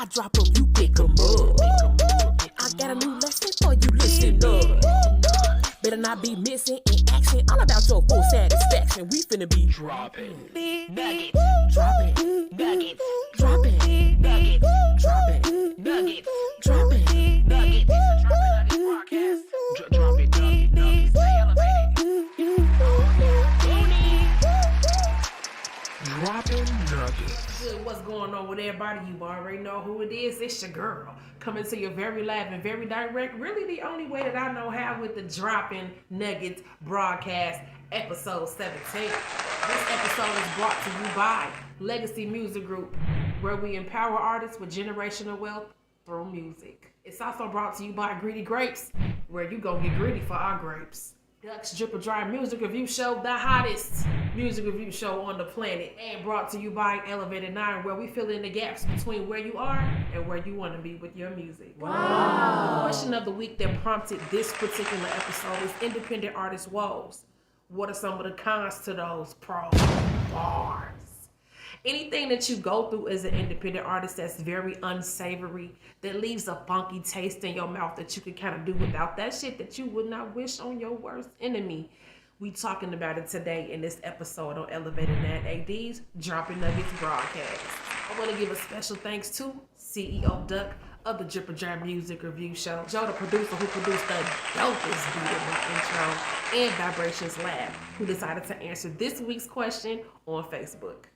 I drop them, you pick them up. I got a new lesson for you, listen up. Better not be missing in action. All about your full satisfaction. We finna be dropping nuggets, dropping nuggets, dropping nuggets, dropping nuggets, dropping nuggets. Podcast. Dropping nuggets, stay elevated. Dropping nuggets. What's going on with everybody? You already know who it is. It's your girl coming to you very live and very direct. Really the only way that I know how with the Dropping Nuggets broadcast, episode 17. This episode is brought to you by Legacy Music Group, where we empower artists with generational wealth through music. It's also brought to you by Greedy Grapes, where you go get greedy for our grapes. Duck's Drip or Dry Music Review Show, the hottest music review show on the planet, and brought to you by Elevated 9, where we fill in the gaps between where you are and where you want to be with your music. Wow. The question of the week that prompted this particular episode is independent artist woes. What are some of the cons to those pros? Bars. Anything that you go through as an independent artist that's very unsavory, that leaves a funky taste in your mouth that you can kind of do without, that shit that you would not wish on your worst enemy. We talking about it today in this episode on Elevated 9 AD's Dropping Nuggets broadcast. I want to give a special thanks to CEO Duck of the Drip or Dry Music Review Show, Joe, the producer who produced the dopest beat in the intro, and Vibrations Lab, who decided to answer this week's question on Facebook.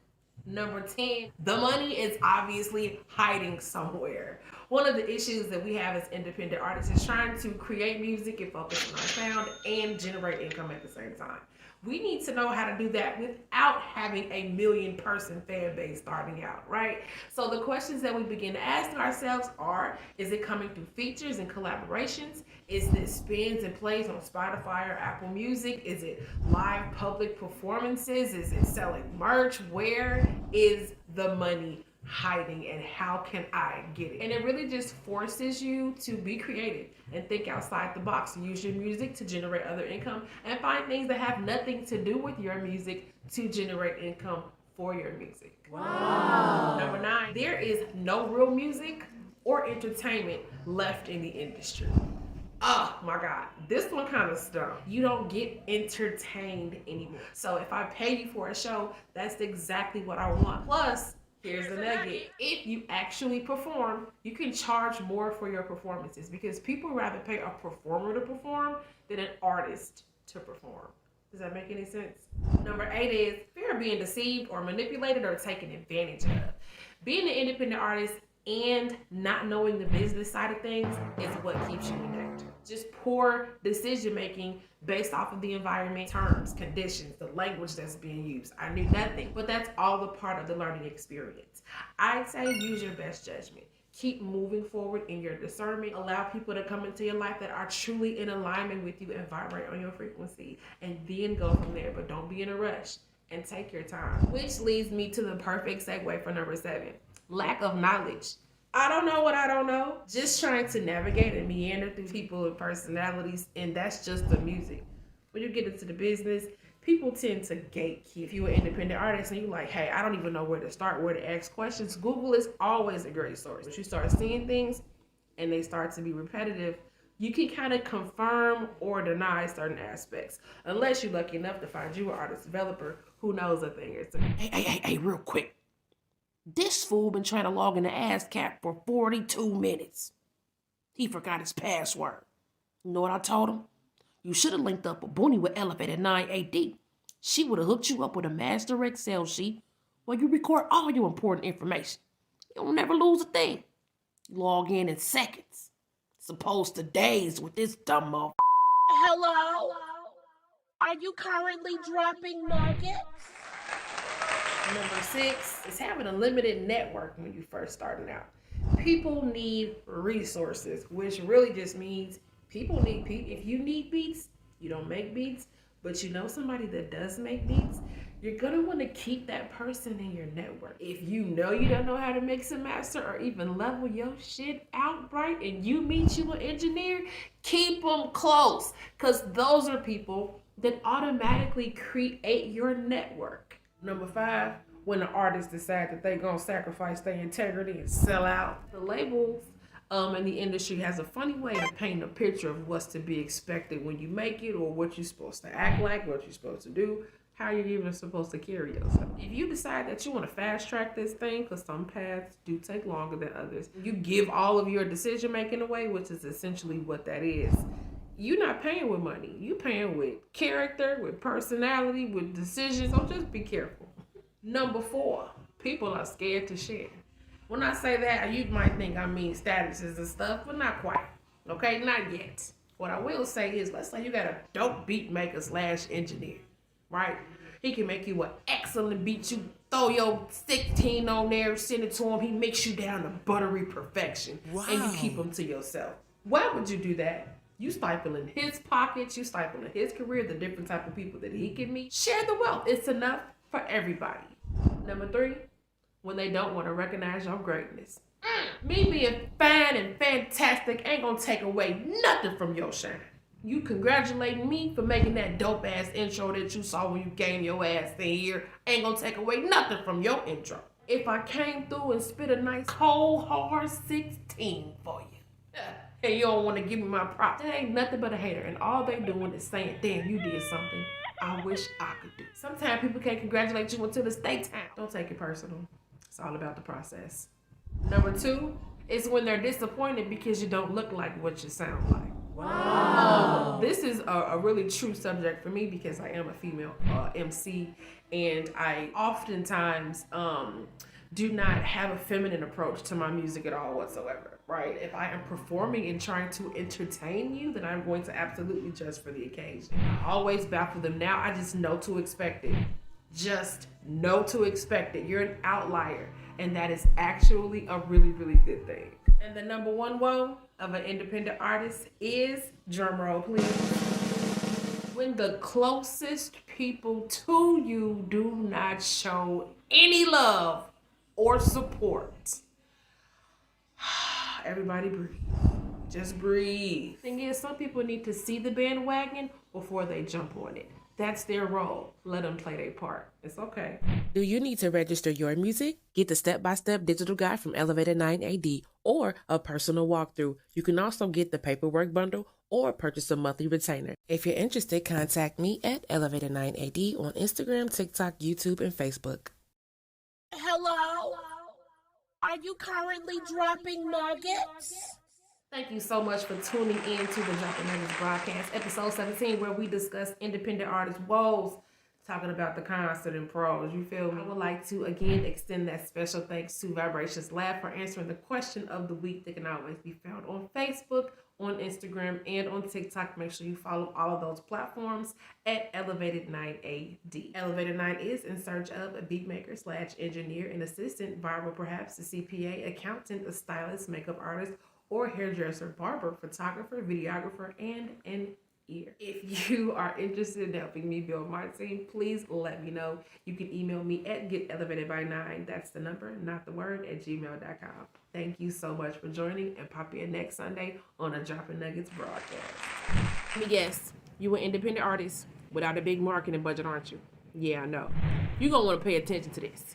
Number 10, the money is obviously hiding somewhere. One of the issues that we have as independent artists is trying to create music and focus on sound and generate income at the same time. We need to know how to do that without having a 1 million person fan base starting out, right? So the questions that we begin to ask ourselves are, is it coming through features and collaborations? Is this spins and plays on Spotify or Apple Music? Is it live public performances? Is it selling merch? Where is the money hiding, and how can I get it? And it really just forces you to be creative and think outside the box. Use your music to generate other income and find things that have nothing to do with your music to generate income for your music. Wow. Number 9, there is no real music or entertainment left in the industry. Oh my God, this one kind of stunk. You don't get entertained anymore. So if I pay you for a show, that's exactly what I want. Plus, here's the nugget. If you actually perform, you can charge more for your performances because people rather pay a performer to perform than an artist to perform. Does that make any sense? Number 8 is fear of being deceived or manipulated or taken advantage of. Being an independent artist and not knowing the business side of things is what keeps you in debt. Just poor decision making based off of the environment, terms, conditions, the language that's being used. I knew nothing, but that's all a part of the learning experience. I'd say use your best judgment. Keep moving forward in your discernment. Allow people to come into your life that are truly in alignment with you and vibrate on your frequency, and then go from there. But don't be in a rush and take your time. Which leads me to the perfect segue for number 7. Lack of knowledge. I don't know what I don't know. Just trying to navigate and meander through people and personalities, and that's just the music. When you get into the business, people tend to gatekeep. If you're an independent artist and you're like, hey, I don't even know where to start, where to ask questions, Google is always a great source. Once you start seeing things and they start to be repetitive, you can kind of confirm or deny certain aspects, unless you're lucky enough to find you an artist developer who knows a thing or two. Hey, real quick. This fool been trying to log into ASCAP for 42 minutes. He forgot his password. You know what I told him? You should have linked up a Booney with Elevated 9 AD. She would have hooked you up with a master Excel sheet where you record all your important information. You'll never lose a thing. You log in seconds, as opposed to days with this dumb motherfucker. Hello? Are you currently dropping nuggets? Number 6 is having a limited network when you first starting out. People need resources, which really just means people need people. If you need beats, you don't make beats, but you know somebody that does make beats, you're gonna want to keep that person in your network. If you know you don't know how to mix and master or even level your shit out right, and you meet you an engineer, keep them close, because those are people that automatically create your network. Number 5, when the artists decide that they're going to sacrifice their integrity and sell out. The labels in the industry has a funny way to paint a picture of what's to be expected when you make it, or what you're supposed to act like, what you're supposed to do, how you're even supposed to carry yourself. If you decide that you want to fast track this thing, because some paths do take longer than others, you give all of your decision making away, which is essentially what that is. You're not paying with money. You're paying with character, with personality, with decisions. So just be careful. Number 4, people are scared to share. When I say that, you might think I mean statuses and stuff, but not quite. Okay, not yet. What I will say is, let's say you got a dope beat maker / engineer, right? He can make you an excellent beat. You throw your 16 on there, send it to him. He makes you down to buttery perfection. Wow. And you keep him to yourself. Why would you do that? You stifling his pockets, you stifling his career, the different type of people that he can meet. Share the wealth. It's enough for everybody. Number 3, when they don't want to recognize your greatness. Me being fine and fantastic ain't gonna take away nothing from your shine. You congratulating me for making that dope ass intro that you saw when you came your ass in here ain't gonna take away nothing from your intro. If I came through and spit a nice cold hard 16 for you, and you don't want to give me my props, that ain't nothing but a hater, and all they doing is saying, damn, you did something I wish I could do. Sometimes people can't congratulate you until it's daytime. Don't take it personal. It's all about the process. Number 2 is when they're disappointed because you don't look like what you sound like. Wow. This is a really true subject for me because I am a female MC, and I oftentimes do not have a feminine approach to my music at all whatsoever, right? If I am performing and trying to entertain you, then I'm going to absolutely dress for the occasion. I always baffle them. Now I just know to expect it. Just know to expect it. You're an outlier, and that is actually a really, really good thing. And the number 1 woe of an independent artist is, drum roll please, when the closest people to you do not show any love or support. Everybody breathe. Just breathe. Thing is, some people need to see the bandwagon before they jump on it. That's their role. Let them play their part. It's okay. Do you need to register your music? Get the step-by-step digital guide from Elevated 9 AD or a personal walkthrough. You can also get the paperwork bundle or purchase a monthly retainer. If you're interested, contact me at Elevated 9 AD on Instagram, TikTok, YouTube, and Facebook. Hello? Are you currently dropping nuggets? Thank you so much for tuning in to the Dropping Nuggets broadcast, episode 17, where we discuss independent artists' woes, talking about the concert and pros. You feel me? I would like to again extend that special thanks to Vibrations Lab for answering the question of the week that can always be found on Facebook, on Instagram, and on TikTok. Make sure you follow all of those platforms at Elevated 9 AD. Elevated 9 is in search of a beatmaker / engineer, an assistant, barber, perhaps a CPA, accountant, a stylist, makeup artist, or hairdresser, barber, photographer, videographer, and an ear. If you are interested in helping me build my team, please let me know. You can email me at getelevatedby9, that's the number, not the word, at gmail.com. Thank you so much for joining, and pop in next Sunday on a Dropping Nuggets broadcast. Let me guess, you an independent artist without a big marketing budget, aren't you? Yeah, I know. You're going to want to pay attention to this.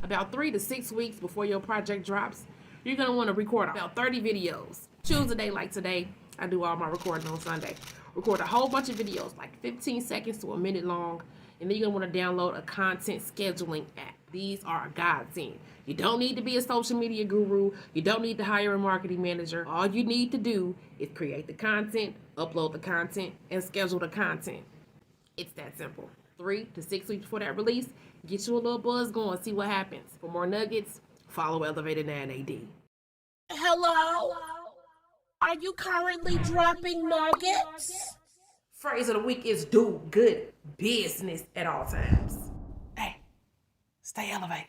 About 3 to 6 weeks before your project drops, you're going to want to record about 30 videos. Choose a day like today. I do all my recording on Sunday. Record a whole bunch of videos, like 15 seconds to a minute long. And then you're going to want to download a content scheduling app. These are a godsend. You don't need to be a social media guru. You don't need to hire a marketing manager. All you need to do is create the content, upload the content, and schedule the content. It's that simple. 3 to 6 weeks before that release, get you a little buzz going, see what happens. For more nuggets, follow Elevated 9 AD. Hello? Are you currently dropping nuggets? Phrase of the week is do good business at all times. Hey, stay elevated.